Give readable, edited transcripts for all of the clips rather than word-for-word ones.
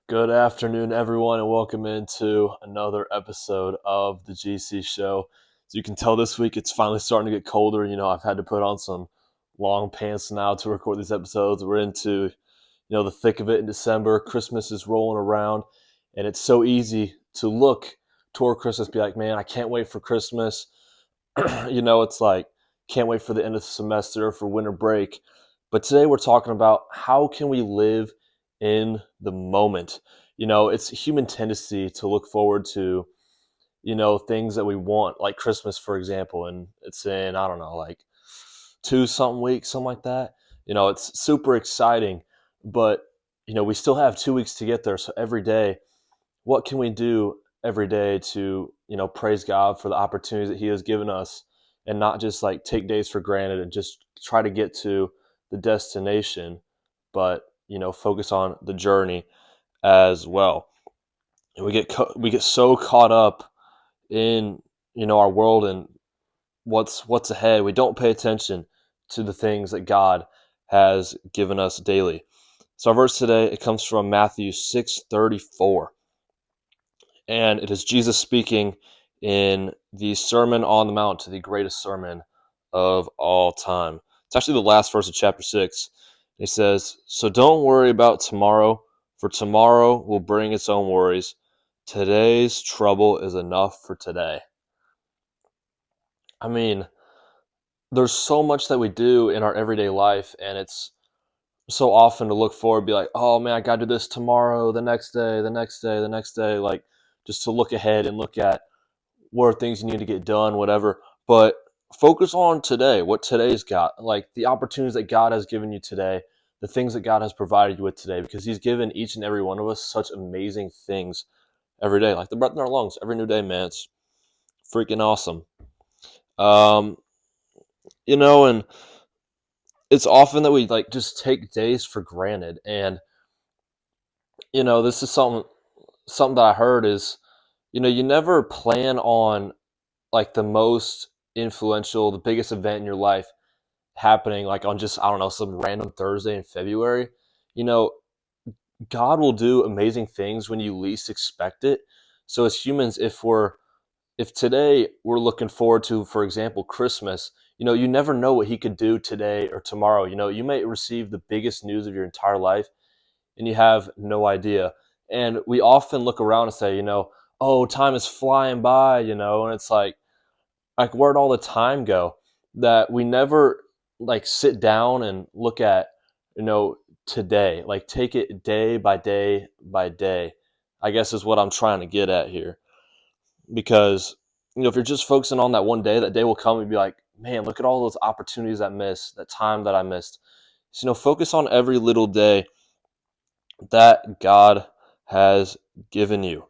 Good afternoon, everyone, and welcome into another episode of the GC Show. As you can tell, this week it's finally starting to get colder. I've had to put on some long pants now to record these episodes. We're into, the thick of it in December. Christmas is rolling around, and it's so easy to look toward Christmas, be like, man, I can't wait for Christmas. It's like, can't wait for the end of the semester, for winter break. But today we're talking about how can we live in the moment. It's a human tendency to look forward to, things that we want, like Christmas, for example, and it's in, I don't know, like 2 something weeks, something like that. It's super exciting, but, we still have 2 weeks to get there. So every day, what can we do every day to, praise God for the opportunities that He has given us and not just like take days for granted and just try to get to the destination, but, focus on the journey as well. And we get so caught up in, our world and what's ahead. We don't pay attention to the things that God has given us daily. So our verse today, it comes from Matthew 6:34. And it is Jesus speaking in the Sermon on the Mount, the greatest sermon of all time. It's actually the last verse of chapter 6. He says, "So don't worry about tomorrow, for tomorrow will bring its own worries. Today's trouble is enough for today." I mean, there's so much that we do in our everyday life, and it's so often to look forward, be like, oh man, I got to do this tomorrow, the next day, the next day, the next day, like just to look ahead and look at what are things you need to get done, whatever. But focus on today, what today's got, like the opportunities that God has given you today, the things that God has provided you with today, because He's given each and every one of us such amazing things every day, like the breath in our lungs, every new day, man. It's freaking awesome. Um, and it's often that we like just take days for granted. And, this is something that I heard is, you never plan on like the most influential, the biggest event in your life happening like on just, I don't know, some random Thursday in February. You know, God will do amazing things when you least expect it. So as humans, if today we're looking forward to, for example, Christmas, you never know what He could do today or tomorrow. You may receive the biggest news of your entire life and you have no idea. And we often look around and say, oh, time is flying by, and it's like where'd all the time go? That we never like sit down and look at, today, like take it day by day by day, I guess is what I'm trying to get at here. Because, if you're just focusing on that one day, that day will come and be like, man, look at all those opportunities I missed, that time that I missed. So, focus on every little day that God has given you.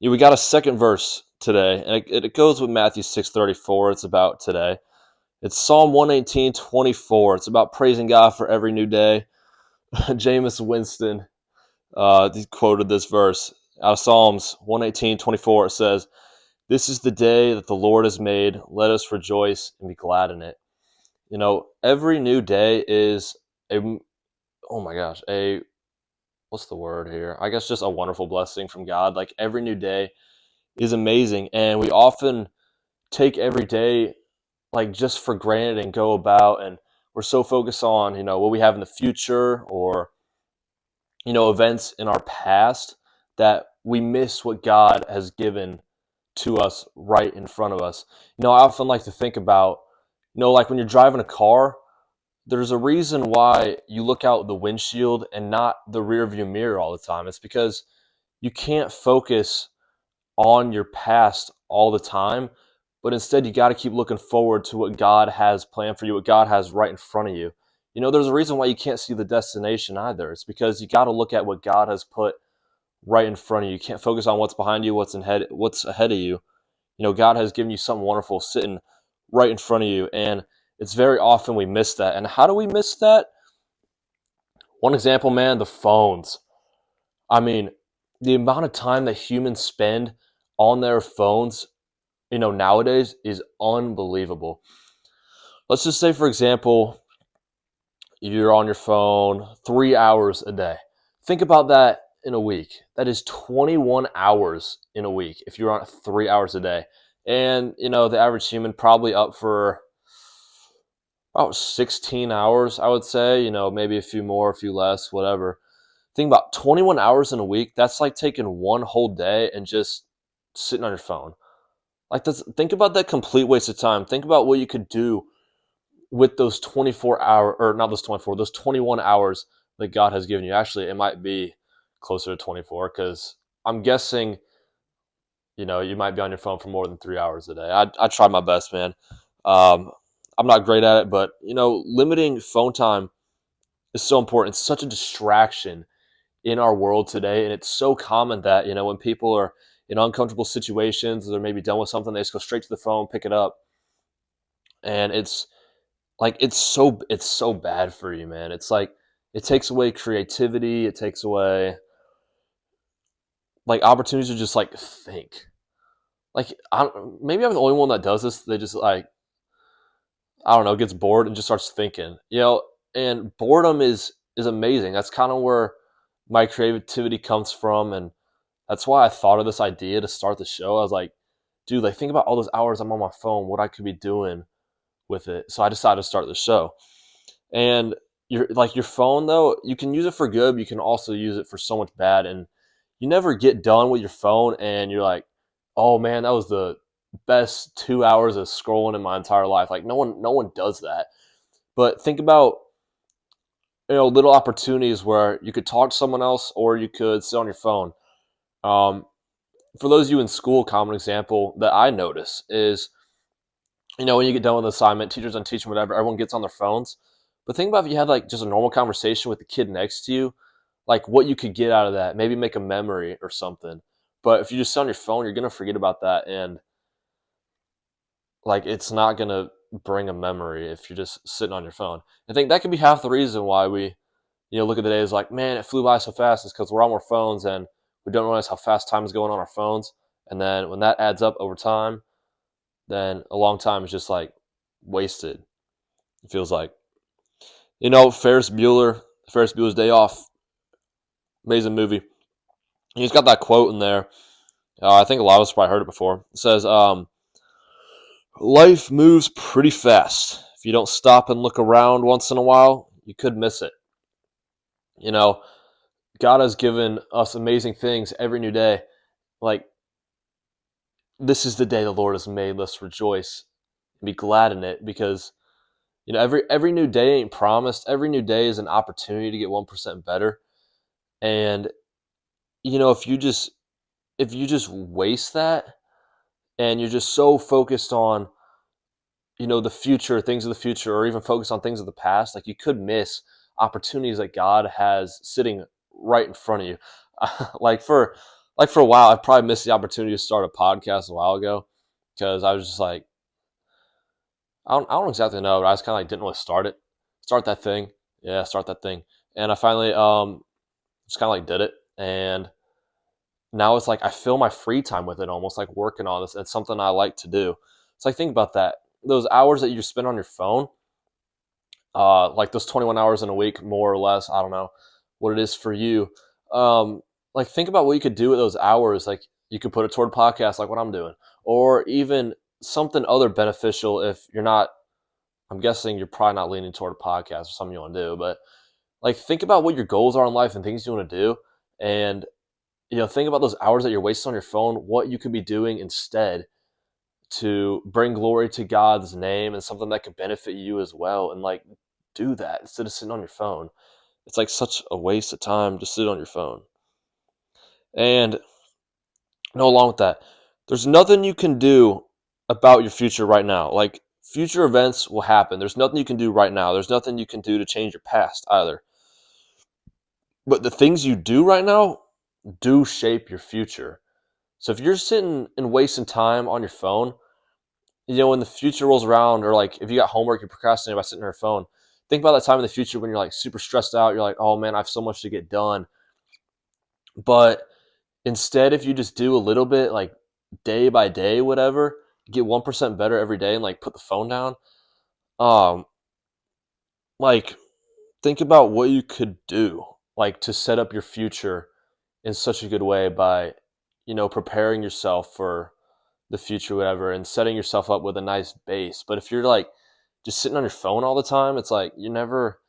We got a second verse today, and it goes with Matthew 6:34. It's about today. It's Psalm 118:24. It's about praising God for every new day. Jameis Winston he quoted this verse out of Psalms 118:24. It says, "This is the day that the Lord has made. Let us rejoice and be glad in it." Every new day is oh my gosh, what's the word here? I guess just a wonderful blessing from God. Like every new day is amazing, and we often take every day like just for granted and go about, and we're so focused on what we have in the future or events in our past that we miss what God has given to us right in front of us. I often like to think about like when you're driving a car, there's a reason why you look out the windshield and not the rear view mirror all the time. It's because you can't focus on your past all the time, but instead you got to keep looking forward to what God has planned for you, what God has right in front of you. There's a reason why you can't see the destination either. It's because you got to look at what God has put right in front of you. You can't focus on what's behind you, what's ahead of you. God has given you something wonderful sitting right in front of you, and it's very often we miss that. And how do we miss that? One example, man, the phones. I mean, the amount of time that humans spend on their phones, nowadays is unbelievable. Let's just say, for example, you're on your phone 3 hours a day. Think about that in a week. That is 21 hours in a week if you're on 3 hours a day. And, the average human probably up for about 16 hours, I would say, maybe a few more, a few less, whatever. Think about 21 hours in a week. That's like taking one whole day and just sitting on your phone. Like, think about that complete waste of time. Think about what you could do with those 21 hours that God has given you. Actually, it might be closer to 24 because I'm guessing, you might be on your phone for more than 3 hours a day. I try my best, man. Um, I'm not great at it, but, limiting phone time is so important. It's such a distraction in our world today. And it's so common that, when people are in uncomfortable situations, they're maybe done with something, they just go straight to the phone, pick it up. And it's like, it's so bad for you, man. It's like, it takes away creativity. It takes away like opportunities to just like think. Like, maybe I'm the only one that does this. They just like, I don't know, gets bored and just starts thinking, and boredom is amazing. That's kind of where my creativity comes from. And that's why I thought of this idea to start the show. I was like, dude, like, think about all those hours I'm on my phone, what I could be doing with it. So I decided to start the show. And your phone though, you can use it for good, but you can also use it for so much bad. And you never get done with your phone and you're like, oh man, that was the best 2 hours of scrolling in my entire life. Like, no one does that. But think about, little opportunities where you could talk to someone else or you could sit on your phone. Um, for those of you in school, common example that I notice is, when you get done with an assignment, teachers on teaching, whatever, everyone gets on their phones. But think about if you had like just a normal conversation with the kid next to you, like what you could get out of that, maybe make a memory or something. But if you just sit on your phone, you're going to forget about that. And like, it's not going to bring a memory if you're just sitting on your phone. I think that could be half the reason why we, look at the day as like, man, it flew by so fast, is because we're on our phones and we don't realize how fast time is going on our phones. And then when that adds up over time, then a long time is just like wasted. It feels like, Ferris Bueller's Day Off, amazing movie. He's got that quote in there. I think a lot of us probably heard it before. It says, life moves pretty fast. If you don't stop and look around once in a while, you could miss it. God has given us amazing things every new day. Like, this is the day the Lord has made. Let's rejoice and be glad in it, because every new day ain't promised. Every new day is an opportunity to get 1% better. And if you just waste that and you're just so focused on the future, things of the future, or even focus on things of the past, like, you could miss opportunities that God has sitting right in front of you. For a while, I probably missed the opportunity to start a podcast a while ago because I was just like, I don't exactly know, but I just kind of like didn't really start that thing. Yeah, start that thing. And I finally just kind of like did it. And now it's like I fill my free time with it, almost like working on this. It's something I like to do. So I think about that. Those hours that you spend on your phone, like those 21 hours in a week, more or less, I don't know what it is for you. Like, think about what you could do with those hours. Like, you could put it toward podcasts like what I'm doing, or even something other beneficial. If you're not, I'm guessing you're probably not leaning toward a podcast or something you want to do, but like, think about what your goals are in life and things you want to do. And, think about those hours that you're wasting on your phone, what you could be doing instead to bring glory to God's name and something that could benefit you as well. And like, do that instead of sitting on your phone. It's like such a waste of time to sit on your phone. And along with that, there's nothing you can do about your future right now. Like, future events will happen. There's nothing you can do right now. There's nothing you can do to change your past either. But the things you do right now do shape your future. So if you're sitting and wasting time on your phone, when the future rolls around, or like if you got homework, you procrastinate by sitting on your phone. Think about that time in the future when you're like super stressed out. You're like, oh man, I have so much to get done. But instead, if you just do a little bit, like day by day, whatever, get 1% better every day and like put the phone down. Like, think about what you could do, like, to set up your future in such a good way by, preparing yourself for the future, whatever, and setting yourself up with a nice base. But if you're like just sitting on your phone all the time, it's like you never.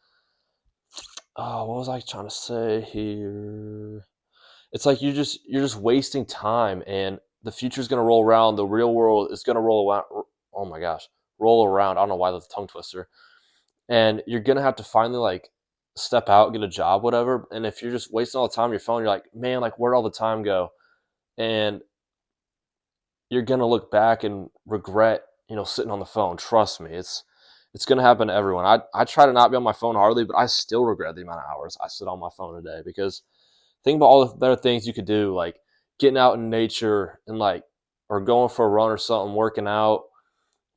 Oh, what was I trying to say here? It's like you're just wasting time, and the future's gonna roll around. The real world is gonna roll around. Oh my gosh, roll around. I don't know why that's a tongue twister. And you're gonna have to finally like step out, get a job, whatever. And if you're just wasting all the time on your phone, you're like, man, like where'd all the time go? And you're gonna look back and regret, sitting on the phone. Trust me, it's gonna happen to everyone. I try to not be on my phone hardly, but I still regret the amount of hours I sit on my phone a day because think about all the better things you could do, like getting out in nature and like, or going for a run or something, working out,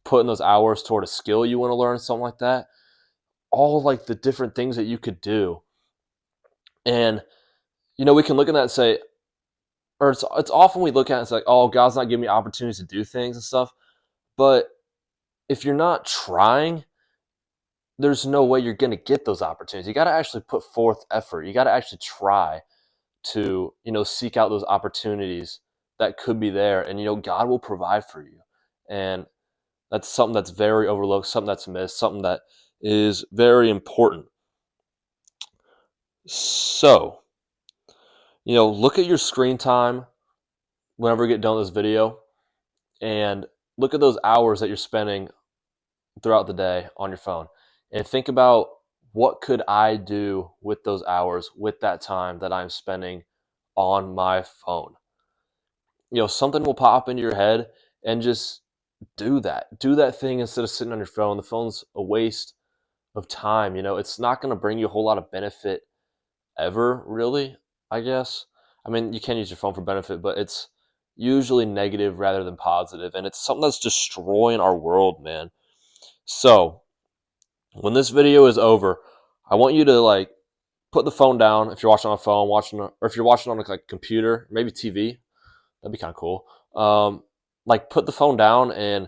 putting those hours toward a skill you want to learn, something like that. All like the different things that you could do, and we can look at that and say, or it's often we look at it and it's like, oh, God's not giving me opportunities to do things and stuff. But if you're not trying, there's no way you're going to get those opportunities. You got to actually put forth effort. You got to actually try to, seek out those opportunities that could be there. And, God will provide for you. And that's something that's very overlooked, something that's missed, something that is very important. So, look at your screen time whenever you get done with this video and look at those hours that you're spending throughout the day on your phone and think about what could I do with those hours, with that time that I'm spending on my phone. Something will pop into your head and just do that. Do that thing instead of sitting on your phone. The phone's a waste of time. It's not going to bring you a whole lot of benefit ever, really, I guess. I mean, you can use your phone for benefit, but it's usually negative rather than positive, and it's something that's destroying our world, man. So, when this video is over, I want you to like put the phone down if you're watching on a phone, or if you're watching on like a computer, maybe TV. That'd be kind of cool. Like put the phone down and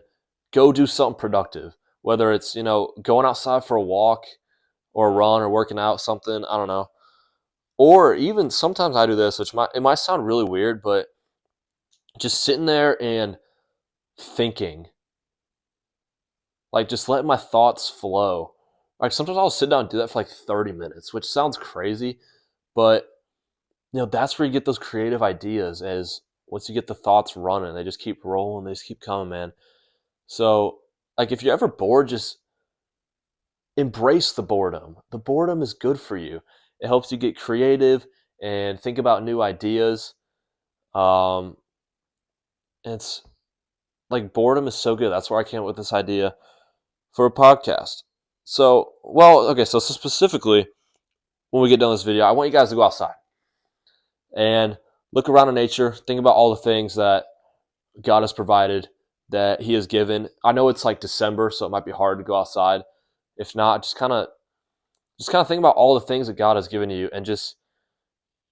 go do something productive. Whether it's going outside for a walk or a run or working out, something, I don't know. Or even sometimes I do this, which it might sound really weird, but just sitting there and thinking, like just letting my thoughts flow. Like sometimes I'll sit down and do that for like 30 minutes, which sounds crazy, but that's where you get those creative ideas. As once you get the thoughts running, they just keep rolling, they just keep coming, man. So like if you're ever bored, just embrace the boredom. The boredom is good for you. It helps you get creative and think about new ideas. It's like boredom is so good. That's where I came up with this idea for a podcast. So, well, okay, so specifically, when we get done with this video, I want you guys to go outside and look around in nature, think about all the things that God has provided, that He has given. I know it's like December, so it might be hard to go outside. If not, just kind of think about all the things that God has given you, and just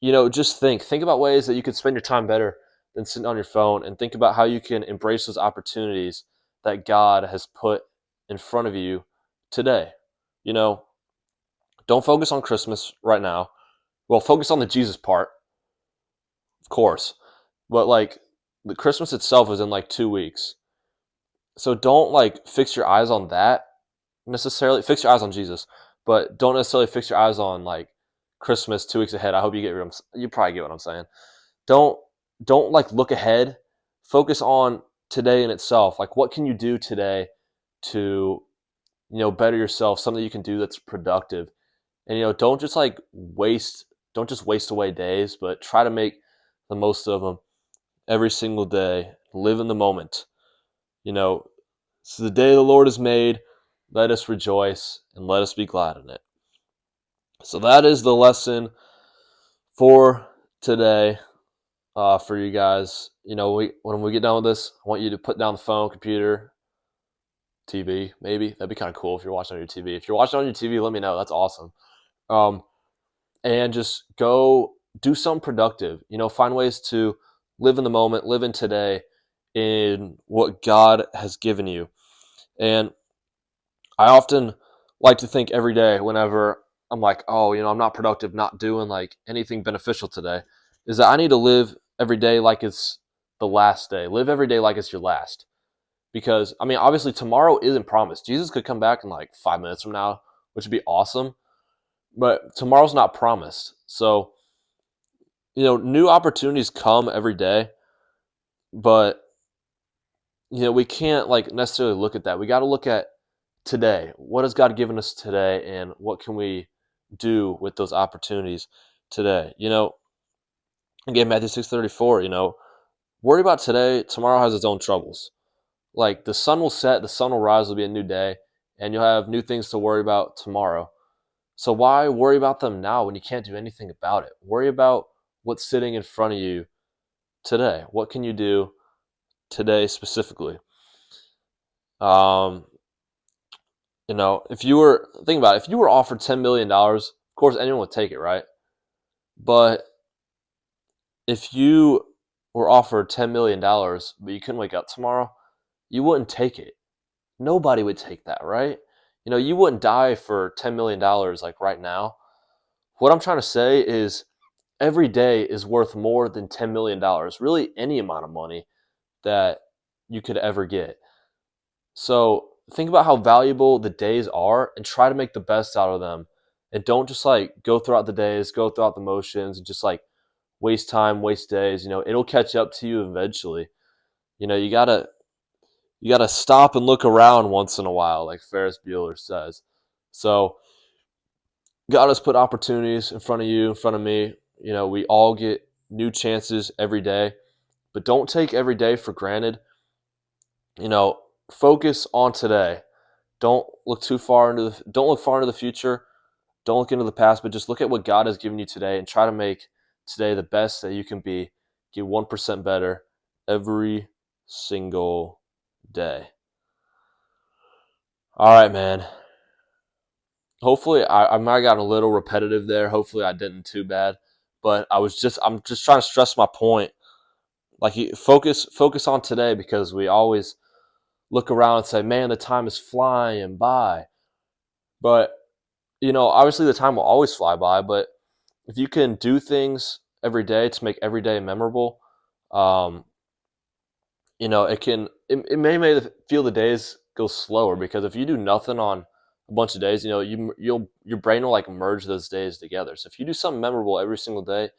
think about ways that you could spend your time better than sitting on your phone, and think about how you can embrace those opportunities that God has put in front of you today. Don't focus on Christmas right now. Well, focus on the Jesus part, of course, but like the Christmas itself is in like 2 weeks. So don't like fix your eyes on that necessarily. Fix your eyes on Jesus, but don't necessarily fix your eyes on like Christmas 2 weeks ahead. I hope you probably get what I'm saying. Don't don't like look ahead. Focus on today in itself. Like what can you do today to better yourself? Something you can do that's productive. And don't just waste away days, but try to make the most of them every single day. Live in the moment. This is the day the Lord has made. Let us rejoice and let us be glad in it. So that is the lesson for today, for you guys. When we get done with this, I want you to put down the phone, computer, TV, maybe. That'd be kind of cool if you're watching on your TV. If you're watching on your TV, let me know. That's awesome. And just go do something productive. Find ways to live in the moment, live in today, in what God has given you. And I often like to think every day whenever I'm like, oh, I'm not productive, not doing like anything beneficial today. is that I need to live every day like it's the last day. Live every day like it's your last. Because, I mean, obviously tomorrow isn't promised. Jesus could come back in like 5 minutes from now, which would be awesome. But tomorrow's not promised. So, new opportunities come every day, but we can't like necessarily look at that. We got to look at today. What has God given us today, and what can we do with those opportunities today? Again, Matthew 6:34. Worry about today. Tomorrow has its own troubles. Like the sun will set, the sun will rise. Will be a new day, and you'll have new things to worry about tomorrow. So why worry about them now when you can't do anything about it? Worry about what's sitting in front of you today. What can you do today specifically? Um, if you were think about it, if you were offered $10 million, of course anyone would take it, right? But if you were offered $10 million, but you couldn't wake up tomorrow, you wouldn't take it. Nobody would take that, right? You wouldn't die for $10 million like right now. What I'm trying to say is every day is worth more than $10 million, really any amount of money that you could ever get. So think about how valuable the days are and try to make the best out of them. And don't just like go throughout the days, go throughout the motions, and just like waste time, waste days. It'll catch up to you eventually. You gotta stop and look around once in a while, like Ferris Bueller says. So God has put opportunities in front of you, in front of me. We all get new chances every day, but don't take every day for granted. Focus on today. Don't look far into the future. Don't look into the past, but just look at what God has given you today and try to make today the best that you can be. Get 1% better every single day. All right, man. Hopefully, I might have gotten a little repetitive there. Hopefully, I didn't too bad. But I'm just trying to stress my point. Like, focus on today, because we always look around and say, man, the time is flying by. But, obviously the time will always fly by. But if you can do things every day to make every day memorable, um, it may feel the days go slower, because if you do nothing on a bunch of days, your brain will like merge those days together. So if you do something memorable every single day,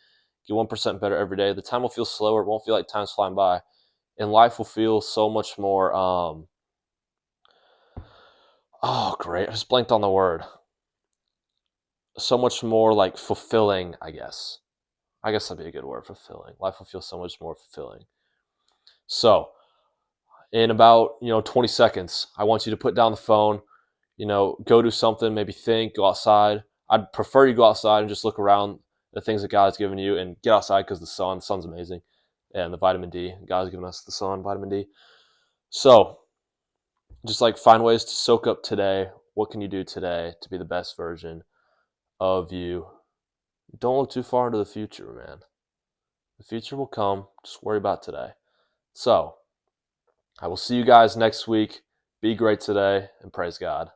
get 1% better every day, the time will feel slower. It won't feel like time's flying by, and life will feel so much more. Oh, great! I just blanked on the word. So much more like fulfilling, I guess. I guess that'd be a good word, fulfilling. Life will feel so much more fulfilling. So, in about 20 seconds, I want you to put down the phone, go do something, maybe think, go outside. I'd prefer you go outside and just look around the things that God has given you, and get outside because the sun's amazing, and the vitamin D. God has given us the sun, vitamin D. So just like find ways to soak up today. What can you do today to be the best version of you? Don't look too far into the future, man. The future will come. Just worry about today. So I will see you guys next week. Be great today, and praise God.